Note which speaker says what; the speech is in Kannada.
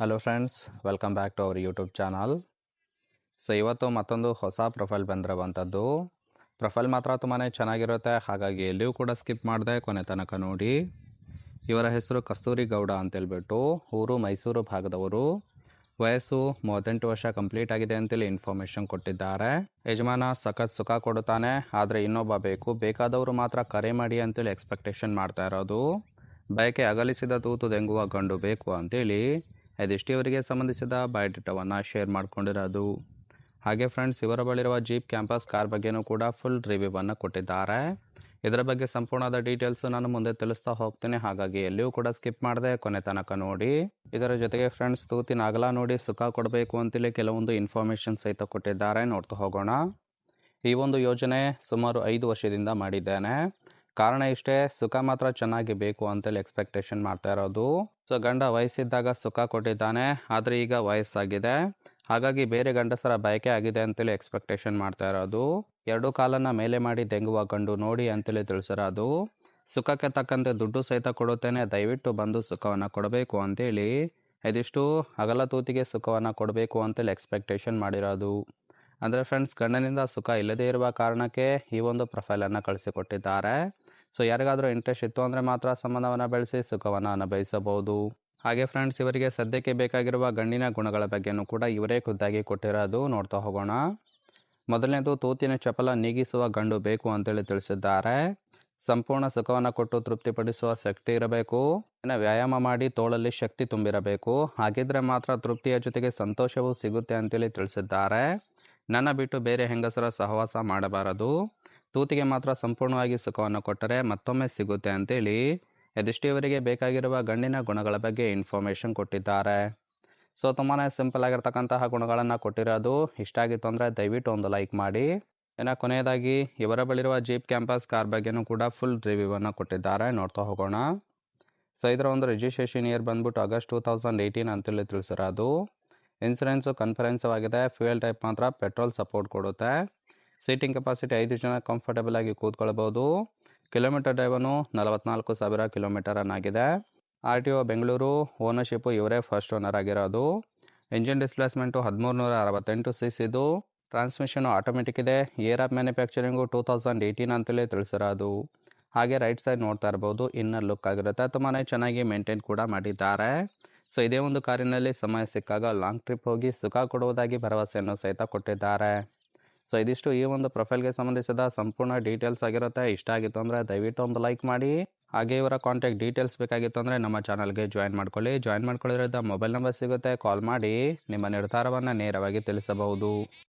Speaker 1: Hello friends, welcome back to our YouTube channel. So ಇವತ್ತು ಮತ್ತೊಂದು ಹೊಸ ಪ್ರೊಫೈಲ್ ಬಂದಿರುವಂಥದ್ದು. ಪ್ರೊಫೈಲ್ ಮಾತ್ರ ತುಂಬಾ ಚೆನ್ನಾಗಿರುತ್ತೆ, ಹಾಗಾಗಿ ಎಲ್ಲಿಯೂ ಕೂಡ ಸ್ಕಿಪ್ ಮಾಡದೆ ಕೊನೆ ತನಕ ನೋಡಿ. ಇವರ ಹೆಸರು ಕಸ್ತೂರಿ ಗೌಡ ಅಂತೇಳ್ಬಿಟ್ಟು, ಊರು ಮೈಸೂರು ಭಾಗದವರು. ವಯಸ್ಸು 38 ವರ್ಷ ಕಂಪ್ಲೀಟ್ ಆಗಿದೆ ಅಂತೇಳಿ ಇನ್ಫಾರ್ಮೇಷನ್ ಕೊಟ್ಟಿದ್ದಾರೆ. ಯಜಮಾನ ಸಖತ್ ಸುಖ ಕೊಡುತ್ತಾನೆ, ಆದರೆ ಇನ್ನೊಬ್ಬ ಬೇಕು, ಬೇಕಾದವರು ಮಾತ್ರ ಕರೆ ಮಾಡಿ ಅಂತೇಳಿ ಎಕ್ಸ್ಪೆಕ್ಟೇಷನ್ ಮಾಡ್ತಾ ಇರೋದು. ಬಯಕೆ ಅಗಲಿಸಿದ ತೂತು ದೆಂಗುವ ಗಂಡು ಬೇಕು ಅಂತೇಳಿ ಇದಿಷ್ಟು ಇವರಿಗೆ ಸಂಬಂಧಿಸಿದ ಬಯೋಡೇಟಾವನ್ನು ಶೇರ್ ಮಾಡ್ಕೊಂಡಿರೋದು. ಹಾಗೆ ಫ್ರೆಂಡ್ಸ್, ಇವರ ಬಳಿರುವ ಜೀಪ್ ಕ್ಯಾಂಪಸ್ ಕಾರ್ ಬಗ್ಗೆನೂ ಕೂಡ ಫುಲ್ ರಿವ್ಯೂವನ್ನು ಕೊಟ್ಟಿದ್ದಾರೆ. ಇದರ ಬಗ್ಗೆ ಸಂಪೂರ್ಣವಾದ ಡೀಟೇಲ್ಸು ನಾನು ಮುಂದೆ ತಿಳಿಸ್ತಾ ಹೋಗ್ತೀನಿ, ಹಾಗಾಗಿ ಎಲ್ಲಿಯೂ ಕೂಡ ಸ್ಕಿಪ್ ಮಾಡದೆ ಕೊನೆ ತನಕ ನೋಡಿ. ಇದರ ಜೊತೆಗೆ ಫ್ರೆಂಡ್ಸ್, ತೂತಿನ ಅಗಲ ನೋಡಿ ಸುಖ ಕೊಡಬೇಕು ಅಂತೇಳಿ ಕೆಲವೊಂದು ಇನ್ಫಾರ್ಮೇಷನ್ ಸಹಿತ ಕೊಟ್ಟಿದ್ದಾರೆ, ನೋಡ್ತಾ ಹೋಗೋಣ. ಈ ಒಂದು ಯೋಜನೆ ಸುಮಾರು 5 ವರ್ಷದಿಂದ ಮಾಡಿದ್ದೇನೆ. ಕಾರಣ ಇಷ್ಟೇ, ಸುಖ ಮಾತ್ರ ಚೆನ್ನಾಗಿ ಬೇಕು ಅಂತೇಳಿ ಎಕ್ಸ್ಪೆಕ್ಟೇಷನ್ ಮಾಡ್ತಾ ಇರೋದು. ಸೊ ಗಂಡ ವಯಸ್ಸಿದ್ದಾಗ ಸುಖ ಕೊಟ್ಟಿದ್ದಾನೆ, ಆದರೆ ಈಗ ವಯಸ್ಸಾಗಿದೆ, ಹಾಗಾಗಿ ಬೇರೆ ಗಂಡಸರ ಬಯಕೆ ಆಗಿದೆ ಅಂತೇಳಿ ಎಕ್ಸ್ಪೆಕ್ಟೇಷನ್ ಮಾಡ್ತಾ ಇರೋದು. 2 ಕಾಲನ್ನ ಮೇಲೆ ಮಾಡಿ ದೆಂಗುವ ಗಂಡು ನೋಡಿ ಅಂತೇಳಿ ತಿಳಿಸಿರೋದು. ಸುಖಕ್ಕೆ ತಕ್ಕಂತೆ ದುಡ್ಡು ಸಹಿತ ಕೊಡುತ್ತೇನೆ, ದಯವಿಟ್ಟು ಬಂದು ಸುಖವನ್ನು ಕೊಡಬೇಕು ಅಂತೇಳಿ ಇದಿಷ್ಟು ಅಗಲ ತೂತಿಗೆ ಸುಖವನ್ನು ಕೊಡಬೇಕು ಅಂತೇಳಿ ಎಕ್ಸ್ಪೆಕ್ಟೇಷನ್ ಮಾಡಿರೋದು. ಅಂದರೆ ಫ್ರೆಂಡ್ಸ್, ಗಂಡನಿಂದ ಸುಖ ಇಲ್ಲದೇ ಇರುವ ಕಾರಣಕ್ಕೆ ಈ ಒಂದು ಪ್ರೊಫೈಲನ್ನು ಕಳಿಸಿಕೊಟ್ಟಿದ್ದಾರೆ. ಸೊ ಯಾರಿಗಾದರೂ ಇಂಟ್ರೆಸ್ಟ್ ಇತ್ತು ಅಂದರೆ ಮಾತ್ರ ಸಂಬಂಧವನ್ನು ಬೆಳೆಸಿ ಸುಖವನ್ನು ಅನುಭವಿಸಬಹುದು. ಹಾಗೆ ಫ್ರೆಂಡ್ಸ್, ಇವರಿಗೆ ಸದ್ಯಕ್ಕೆ ಬೇಕಾಗಿರುವ ಗಂಡಿನ ಗುಣಗಳ ಬಗ್ಗೆನೂ ಕೂಡ ಇವರೇ ಖುದ್ದಾಗಿ ಕೊಟ್ಟಿರೋದು, ನೋಡ್ತಾ ಹೋಗೋಣ. ಮೊದಲನೇದು, ತೂತಿನ ಚಪಲ ನೀಗಿಸುವ ಗಂಡು ಬೇಕು ಅಂತೇಳಿ ತಿಳಿಸಿದ್ದಾರೆ. ಸಂಪೂರ್ಣ ಸುಖವನ್ನು ಕೊಟ್ಟು ತೃಪ್ತಿಪಡಿಸುವ ಶಕ್ತಿ ಇರಬೇಕು. ವ್ಯಾಯಾಮ ಮಾಡಿ ತೋಳಲ್ಲಿ ಶಕ್ತಿ ತುಂಬಿರಬೇಕು, ಹಾಗಿದ್ರೆ ಮಾತ್ರ ತೃಪ್ತಿಯ ಜೊತೆಗೆ ಸಂತೋಷವೂ ಸಿಗುತ್ತೆ ಅಂತೇಳಿ ತಿಳಿಸಿದ್ದಾರೆ. ನನ್ನ ಬಿಟ್ಟು ಬೇರೆ ಹೆಂಗಸರ ಸಹವಾಸ ಮಾಡಬಾರದು, ತೂತಿಗೆ ಮಾತ್ರ ಸಂಪೂರ್ಣವಾಗಿ ಸುಖವನ್ನು ಕೊಟ್ಟರೆ ಮತ್ತೊಮ್ಮೆ ಸಿಗುತ್ತೆ ಅಂತೇಳಿ ಇದಿಷ್ಟು ಇವರಿಗೆ ಬೇಕಾಗಿರುವ ಗಂಡಿನ ಗುಣಗಳ ಬಗ್ಗೆ ಇನ್ಫಾರ್ಮೇಷನ್ ಕೊಟ್ಟಿದ್ದಾರೆ. ಸೊ ತುಂಬಾ ಸಿಂಪಲ್ ಆಗಿರ್ತಕ್ಕಂತಹ ಗುಣಗಳನ್ನು ಕೊಟ್ಟಿರೋದು. ಇಷ್ಟ ಆಗಿತ್ತು ಅಂದರೆ ದಯವಿಟ್ಟು ಒಂದು ಲೈಕ್ ಮಾಡಿ. ಇನ್ನು ಕೊನೆಯದಾಗಿ, ಇವರ ಬಳಿರುವ ಜೀಪ್ ಕ್ಯಾಂಪಸ್ ಕಾರ್ ಬಗ್ಗೆನೂ ಕೂಡ ಫುಲ್ ರಿವ್ಯೂವನ್ನು ಕೊಟ್ಟಿದ್ದಾರೆ, ನೋಡ್ತಾ ಹೋಗೋಣ. ಸೊ ಇದರ ಒಂದು ರಿಜಿಸ್ಟ್ರೇಷನ್ ಇಯರ್ ಬಂದ್ಬಿಟ್ಟು ಆಗಸ್ಟ್ 2018 ಅಂತೇಳಿ ತಿಳಿಸಿರೋದು. ಇನ್ಸೂರೆನ್ಸು ಕನ್ಫರೆನ್ಸಿವ್ ಆಗಿದೆ. ಫ್ಯೂಯಲ್ ಟೈಪ್ ಮಾತ್ರ ಪೆಟ್ರೋಲ್ ಸಪೋರ್ಟ್ ಕೊಡುತ್ತೆ. ಸೀಟಿಂಗ್ ಕೆಪಾಸಿಟಿ 5 ಜನ ಕಂಫರ್ಟಬಲ್ ಆಗಿ ಕೂತ್ಕೊಳ್ಬೋದು. ಕಿಲೋಮೀಟರ್ ಡ್ರೈವನು 44,000 ಕಿಲೋಮೀಟರ್ ಆಗಿದೆ. RTO ಬೆಂಗಳೂರು. ಓನರ್ಶಿಪ್ಪು ಇವರೇ ಫಸ್ಟ್ ಓನರ್ ಆಗಿರೋದು. Engine displacement 1368 cc. Transmission automatic ಇದೆ. ಇಯರ್ ಆಫ್ ಮ್ಯಾನುಫ್ಯಾಕ್ಚರಿಂಗು 2018 ಅಂತೇಳಿ ತಿಳಿಸಿರೋದು. ಹಾಗೆ ರೈಟ್ ಸೈಡ್ ನೋಡ್ತಾ ಇರ್ಬೋದು, ಇನ್ನರ್ ಲುಕ್ ಆಗಿರುತ್ತೆ, ತುಂಬಾ ಚೆನ್ನಾಗಿ ಮೇಂಟೈನ್ ಕೂಡ ಮಾಡಿದ್ದಾರೆ. ಸೊ ಇದೇ ಒಂದು ಕಾರಿನಲ್ಲಿ ಸಮಯ ಸಿಕ್ಕಾಗ ಲಾಂಗ್ ಟ್ರಿಪ್ ಹೋಗಿ ಸುಖ ಕೊಡುವುದಾಗಿ ಭರವಸೆಯನ್ನು ಸಹಿತ ಕೊಟ್ಟಿದ್ದಾರೆ. ಸೊ ಇದಿಷ್ಟು ಈ ಒಂದು ಪ್ರೊಫೈಲ್ಗೆ ಸಂಬಂಧಿಸಿದ ಸಂಪೂರ್ಣ ಡೀಟೇಲ್ಸ್ ಆಗಿರುತ್ತೆ. ಇಷ್ಟ ಆಗಿತ್ತು ಅಂದರೆ ದಯವಿಟ್ಟು ಒಂದು ಲೈಕ್ ಮಾಡಿ. ಹಾಗೆ ಇವರ ಕಾಂಟ್ಯಾಕ್ಟ್ ಡೀಟೇಲ್ಸ್ ಬೇಕಾಗಿತ್ತು ಅಂದರೆ ನಮ್ಮ ಚಾನಲ್ಗೆ ಜಾಯಿನ್ ಮಾಡ್ಕೊಳ್ಳಿ. ಜಾಯಿನ್ ಮಾಡ್ಕೊಳ್ಳೋದ್ರಿಂದ ಮೊಬೈಲ್ ನಂಬರ್ ಸಿಗುತ್ತೆ, ಕಾಲ್ ಮಾಡಿ ನಿಮ್ಮ ನಿರ್ಧಾರವನ್ನು ನೇರವಾಗಿ ತಿಳಿಸಬಹುದು.